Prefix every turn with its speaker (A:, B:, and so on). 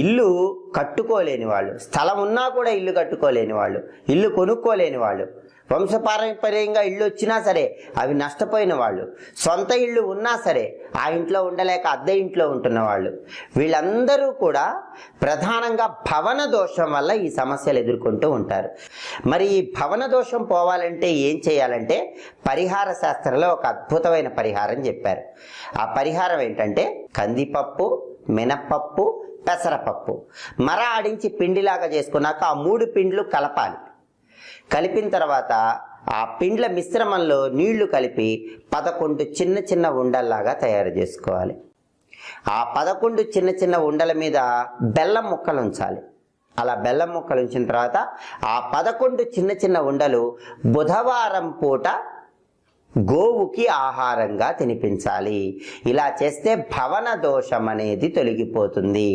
A: ఇల్లు కట్టుకోలేని వాళ్ళు, స్థలం ఉన్నా కూడా ఇల్లు కట్టుకోలేని వాళ్ళు, ఇల్లు కొనుక్కోలేని వాళ్ళు, వంశపారంపర్యంగా ఇళ్ళు వచ్చినా సరే అవి నష్టపోయిన వాళ్ళు, సొంత ఇళ్ళు ఉన్నా సరే ఆ ఇంట్లో ఉండలేక అద్దె ఇంట్లో ఉంటున్న వాళ్ళు, వీళ్ళందరూ కూడా ప్రధానంగా భవన దోషం వల్ల ఈ సమస్యలు ఎదుర్కొంటూ ఉంటారు. మరి ఈ భవన దోషం పోవాలంటే ఏం చేయాలంటే పరిహార శాస్త్రంలో ఒక అద్భుతమైన పరిహారం చెప్పారు. ఆ పరిహారం ఏంటంటే కందిపప్పు, మినప్పప్పు, పెసరపప్పు మర ఆడించి పిండిలాగా చేసుకున్నాక ఆ 3 పిండ్లు కలపాలి. కలిపిన తర్వాత ఆ పిండ్ల మిశ్రమంలో నీళ్లు కలిపి 11 చిన్న చిన్న ఉండల్లాగా తయారు చేసుకోవాలి. ఆ 11 చిన్న చిన్న ఉండల మీద బెల్లం ముక్కలు ఉంచాలి. అలా బెల్లం ముక్కలు ఉంచిన తర్వాత ఆ 11 చిన్న చిన్న ఉండలు బుధవారం పూట గోవుకి ఆహారంగా తినిపించాలి. ఇలా చేస్తే భవన దోషం అనేది తొలగిపోతుంది.